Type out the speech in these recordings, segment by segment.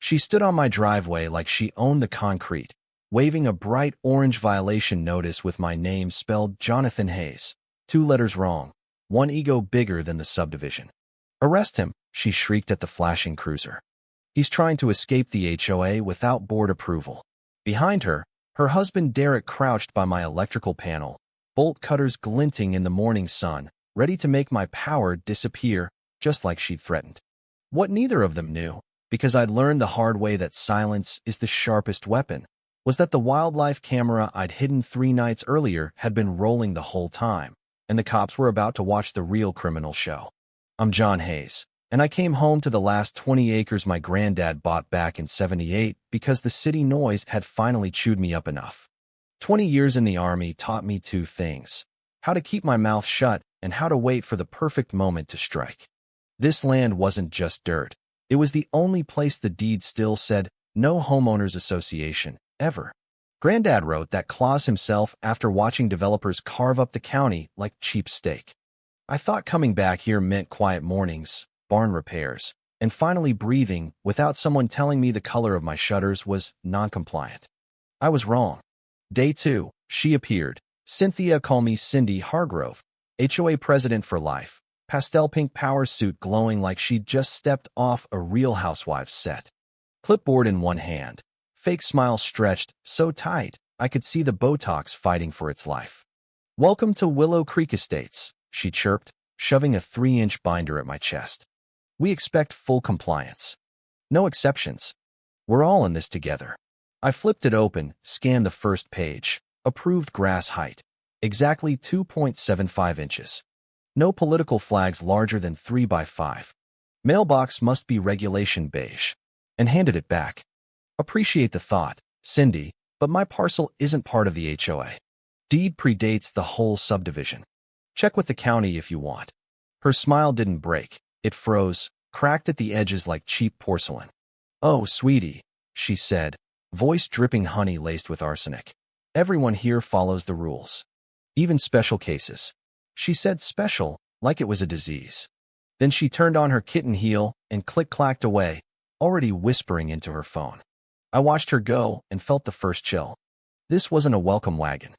She stood on my driveway like she owned the concrete, waving a bright orange violation notice with my name spelled Jonathan Hayes. 2 letters wrong, 1 ego bigger than the subdivision. "Arrest him," she shrieked at the flashing cruiser. "He's trying to escape the HOA without board approval." Behind her, her husband Derek crouched by my electrical panel, bolt cutters glinting in the morning sun, ready to make my power disappear, just like she'd threatened. What neither of them knew, because I'd learned the hard way that silence is the sharpest weapon, was that the wildlife camera I'd hidden 3 nights earlier had been rolling the whole time, and the cops were about to watch the real criminal show. I'm John Hayes, and I came home to the last 20 acres my granddad bought back in '78 because the city noise had finally chewed me up enough. 20 years in the Army taught me 2 things: how to keep my mouth shut and how to wait for the perfect moment to strike. This land wasn't just dirt. It was the only place the deed still said, "No Homeowners Association, ever." Granddad wrote that clause himself after watching developers carve up the county like cheap steak. I thought coming back here meant quiet mornings, barn repairs, and finally breathing without someone telling me the color of my shutters was non-compliant. I was wrong. Day 2, she appeared. Cynthia, call me Cindy Hargrove, HOA president for life, pastel pink power suit glowing like she'd just stepped off a Real Housewives set. Clipboard in one hand, fake smile stretched so tight I could see the Botox fighting for its life. "Welcome to Willow Creek Estates," she chirped, shoving a 3-inch binder at my chest. "We expect full compliance. No exceptions. We're all in this together." I flipped it open, scanned the first page. Approved grass height. Exactly 2.75 inches. No political flags larger than 3 by 5. Mailbox must be regulation beige. And handed it back. "Appreciate the thought, Cindy, but my parcel isn't part of the HOA. Deed predates the whole subdivision. Check with the county if you want." Her smile didn't break. It froze, cracked at the edges like cheap porcelain. "Oh, sweetie," she said, voice dripping honey laced with arsenic. "Everyone here follows the rules. Even special cases." She said special, like it was a disease. Then she turned on her kitten heel and click-clacked away, already whispering into her phone. I watched her go and felt the first chill. This wasn't a welcome wagon.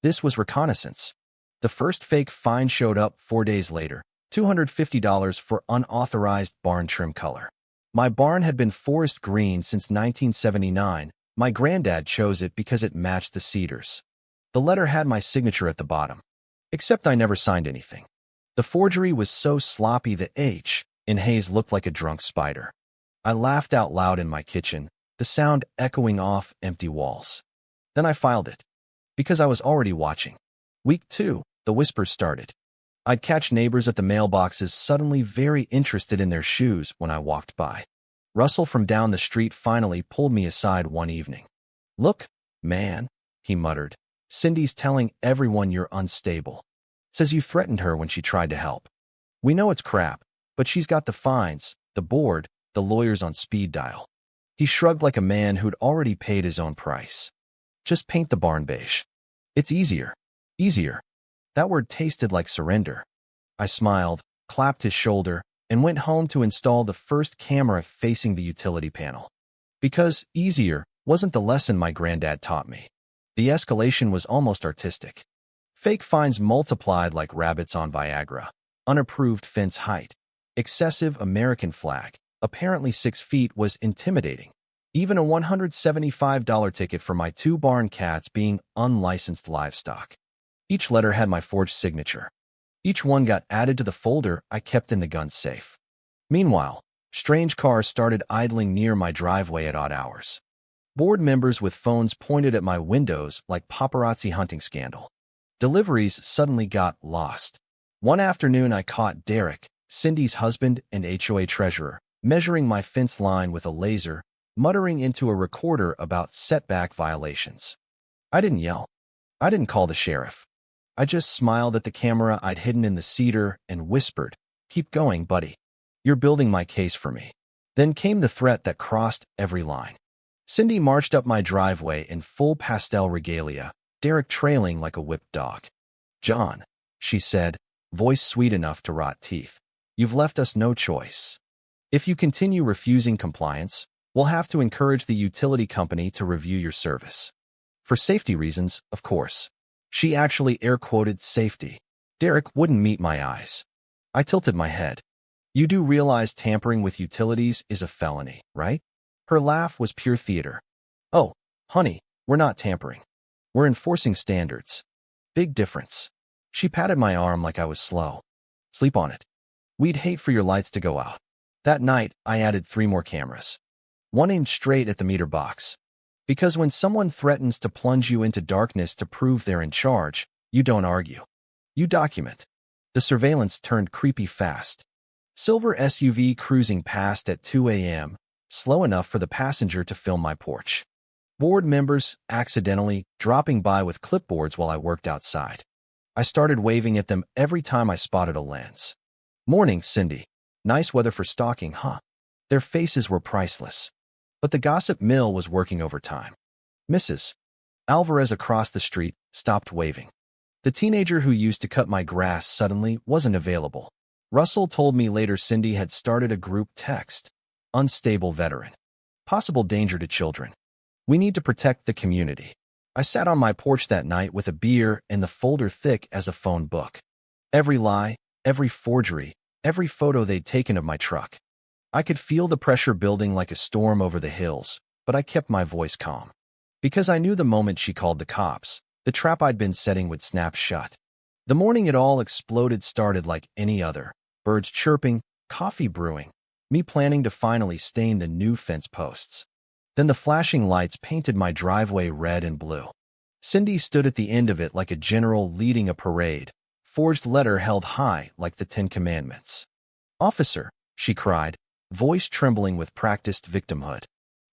This was reconnaissance. The first fake fine showed up 4 days later, $250 for unauthorized barn trim color. My barn had been forest green since 1979. My granddad chose it because it matched the cedars. The letter had my signature at the bottom. Except I never signed anything. The forgery was so sloppy the H in Hayes looked like a drunk spider. I laughed out loud in my kitchen, the sound echoing off empty walls. Then I filed it. Because I was already watching. Week 2, the whispers started. I'd catch neighbors at the mailboxes suddenly very interested in their shoes when I walked by. Russell from down the street finally pulled me aside one evening. "Look, man," he muttered. "Cindy's telling everyone you're unstable. Says you threatened her when she tried to help. We know it's crap, but she's got the fines, the board, the lawyers on speed dial." He shrugged like a man who'd already paid his own price. "Just paint the barn beige. It's easier." Easier. That word tasted like surrender. I smiled, clapped his shoulder, and went home to install the first camera facing the utility panel. Because easier wasn't the lesson my granddad taught me. The escalation was almost artistic. Fake fines multiplied like rabbits on Viagra. Unapproved fence height. Excessive American flag, apparently 6 feet, was intimidating. Even a $175 ticket for my 2 barn cats being unlicensed livestock. Each letter had my forged signature. Each one got added to the folder I kept in the gun safe. Meanwhile, strange cars started idling near my driveway at odd hours. Board members with phones pointed at my windows like paparazzi hunting scandal. Deliveries suddenly got lost. One afternoon I caught Derek, Cindy's husband and HOA treasurer, measuring my fence line with a laser, muttering into a recorder about setback violations. I didn't yell. I didn't call the sheriff. I just smiled at the camera I'd hidden in the cedar and whispered, "Keep going, buddy. You're building my case for me." Then came the threat that crossed every line. Cindy marched up my driveway in full pastel regalia, Derek trailing like a whipped dog. "John," she said, voice sweet enough to rot teeth, "you've left us no choice. If you continue refusing compliance, We'll have to encourage the utility company to review your service. For safety reasons, of course. She actually air-quoted safety. Derek wouldn't meet my eyes. I tilted my head. You do realize tampering with utilities is a felony, right? Her laugh was pure theater. Oh, honey, we're not tampering. We're enforcing standards. Big difference. She patted my arm like I was slow. Sleep on it. We'd hate for your lights to go out. That night, I added 3 more cameras. One aimed straight at the meter box. Because when someone threatens to plunge you into darkness to prove they're in charge, you don't argue. You document. The surveillance turned creepy fast. Silver SUV cruising past at 2 a.m., slow enough for the passenger to film my porch. Board members accidentally dropping by with clipboards while I worked outside. I started waving at them every time I spotted a lens. Morning, Cindy. Nice weather for stalking, huh? Their faces were priceless. But the gossip mill was working overtime. Mrs. Alvarez across the street stopped waving. The teenager who used to cut my grass suddenly wasn't available. Russell told me later Cindy had started a group text. Unstable veteran. Possible danger to children. We need to protect the community. I sat on my porch that night with a beer and the folder thick as a phone book. Every lie, every forgery, every photo they'd taken of my truck. I could feel the pressure building like a storm over the hills, but I kept my voice calm. Because I knew the moment she called the cops, the trap I'd been setting would snap shut. The morning it all exploded started like any other. Birds chirping, coffee brewing, me planning to finally stain the new fence posts. Then the flashing lights painted my driveway red and blue. Cindy stood at the end of it like a general leading a parade, forged letter held high like the 10 Commandments. "Officer," she cried, voice trembling with practiced victimhood.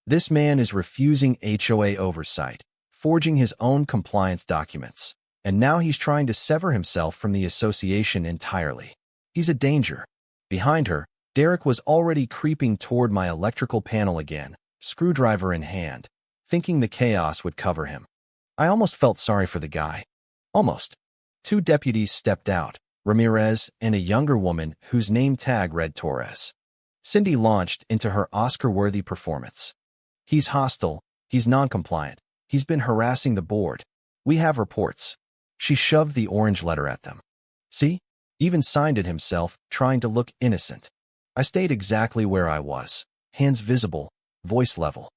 "This man is refusing HOA oversight, forging his own compliance documents, and now he's trying to sever himself from the association entirely. He's a danger." Behind her, Derek was already creeping toward my electrical panel again, screwdriver in hand, thinking the chaos would cover him. I almost felt sorry for the guy. Almost. 2 deputies stepped out, Ramirez and a younger woman whose name tag read Torres. Cindy launched into her Oscar-worthy performance. "He's hostile, he's non-compliant, he's been harassing the board. We have reports." She shoved the orange letter at them. "See? Even signed it himself, trying to look innocent." I stayed exactly where I was, hands visible, voice level.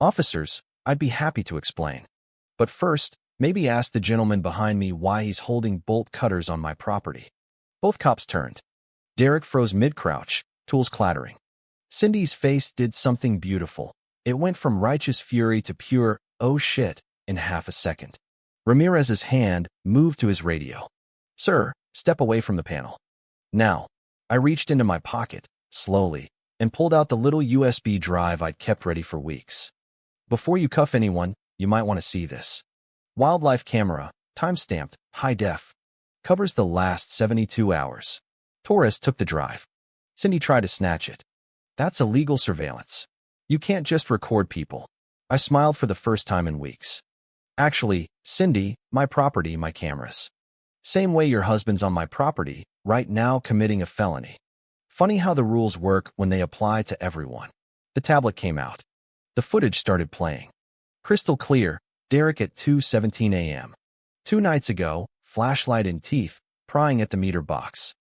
"Officers, I'd be happy to explain. But first, maybe ask the gentleman behind me why he's holding bolt cutters on my property." Both cops turned. Derek froze mid-crouch, tools clattering. Cindy's face did something beautiful. It went from righteous fury to pure, "oh shit," in half a second. Ramirez's hand moved to his radio. "Sir, step away from the panel." Now, I reached into my pocket, slowly, and pulled out the little USB drive I'd kept ready for weeks. "Before you cuff anyone, you might want to see this. Wildlife camera, time-stamped, high def. Covers the last 72 hours. Torres took the drive. Cindy tried to snatch it. That's illegal surveillance. You can't just record people." I smiled for the first time in weeks. "Actually, Cindy, my property, my cameras. Same way your husband's on my property, right now committing a felony. Funny how the rules work when they apply to everyone." The tablet came out. The footage started playing. Crystal clear, Derek at 2:17 a.m. 2 nights ago, flashlight in teeth, prying at the meter box.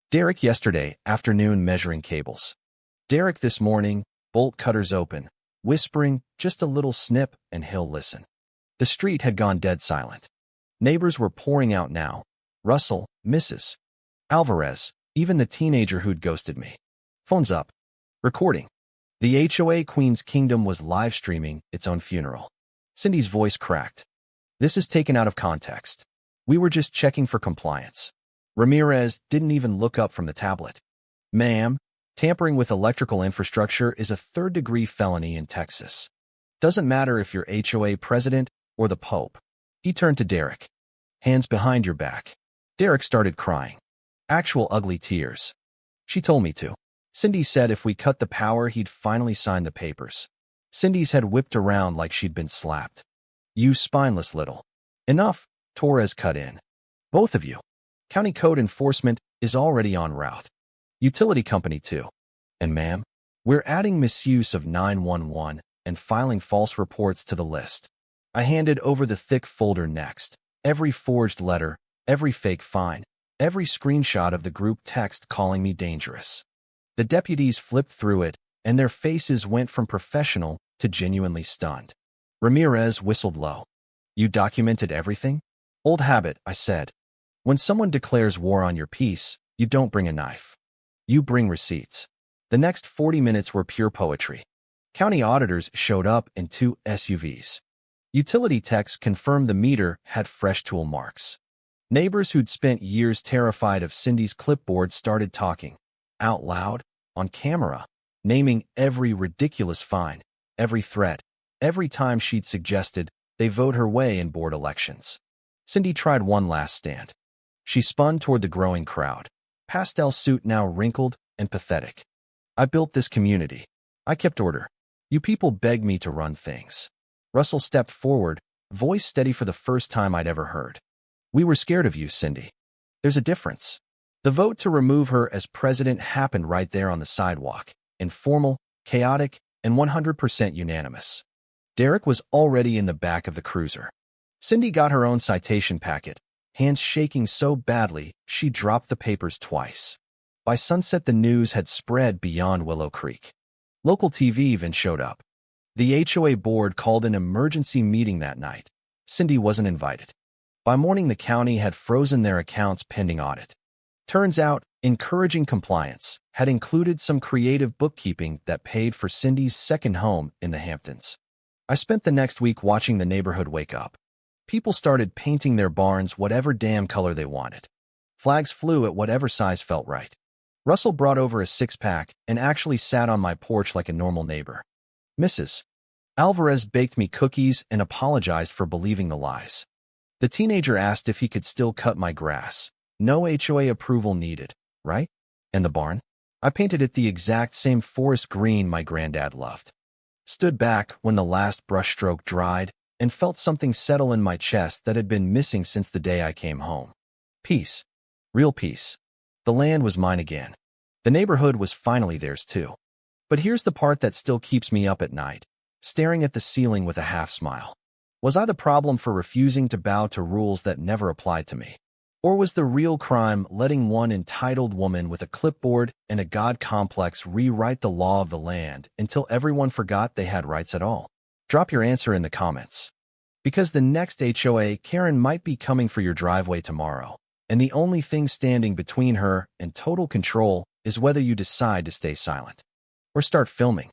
Derek yesterday, afternoon measuring cables. Derek this morning, bolt cutters open, whispering, just a little snip, and he'll listen. The street had gone dead silent. Neighbors were pouring out now. Russell, Mrs. Alvarez, even the teenager who'd ghosted me. Phones up. Recording. The HOA Queen's Kingdom was live streaming its own funeral. Cindy's voice cracked. "This is taken out of context. We were just checking for compliance." Ramirez didn't even look up from the tablet. "Ma'am, tampering with electrical infrastructure is a third-degree felony in Texas. Doesn't matter if you're HOA president or the Pope." He turned to Derek. "Hands behind your back." Derek started crying. Actual ugly tears. "She told me to. Cindy said if we cut the power, he'd finally sign the papers." Cindy's head whipped around like she'd been slapped. "You spineless little." "Enough," Torres cut in. "Both of you. County code enforcement is already en route. Utility company too. And ma'am, We're adding misuse of 911 and filing false reports to the list. I handed over the thick folder next. Every forged letter, every fake fine, every screenshot of the group text calling me dangerous. The deputies flipped through it, and their faces went from professional to genuinely stunned. Ramirez whistled low. You documented everything? Old habit, I said. When someone declares war on your peace, you don't bring a knife. You bring receipts. The next 40 minutes were pure poetry. County auditors showed up in 2 SUVs. Utility techs confirmed the meter had fresh tool marks. Neighbors who'd spent years terrified of Cindy's clipboard started talking, out loud, on camera, naming every ridiculous fine, every threat, every time she'd suggested they vote her way in board elections. Cindy tried one last stand. She spun toward the growing crowd, pastel suit now wrinkled and pathetic. I built this community. I kept order. You people begged me to run things. Russell stepped forward, voice steady for the first time I'd ever heard. We were scared of you, Cindy. There's a difference. The vote to remove her as president happened right there on the sidewalk, informal, chaotic, and 100% unanimous. Derek was already in the back of the cruiser. Cindy got her own citation packet, hands shaking so badly she dropped the papers twice. By sunset, the news had spread beyond Willow Creek. Local TV even showed up. The HOA board called an emergency meeting that night. Cindy wasn't invited. By morning, the county had frozen their accounts pending audit. Turns out, encouraging compliance had included some creative bookkeeping that paid for Cindy's second home in the Hamptons. I spent the next week watching the neighborhood wake up. People started painting their barns whatever damn color they wanted. Flags flew at whatever size felt right. Russell brought over a 6-pack and actually sat on my porch like a normal neighbor. Mrs. Alvarez baked me cookies and apologized for believing the lies. The teenager asked if he could still cut my grass. No HOA approval needed, right? And the barn? I painted it the exact same forest green my granddad loved. Stood back when the last brushstroke dried and felt something settle in my chest that had been missing since the day I came home. Peace. Real peace. The land was mine again. The neighborhood was finally theirs too. But here's the part that still keeps me up at night, staring at the ceiling with a half smile. Was I the problem for refusing to bow to rules that never applied to me? Or was the real crime letting one entitled woman with a clipboard and a god complex rewrite the law of the land until everyone forgot they had rights at all? Drop your answer in the comments. Because the next HOA Karen might be coming for your driveway tomorrow, and the only thing standing between her and total control is whether you decide to stay silent or start filming.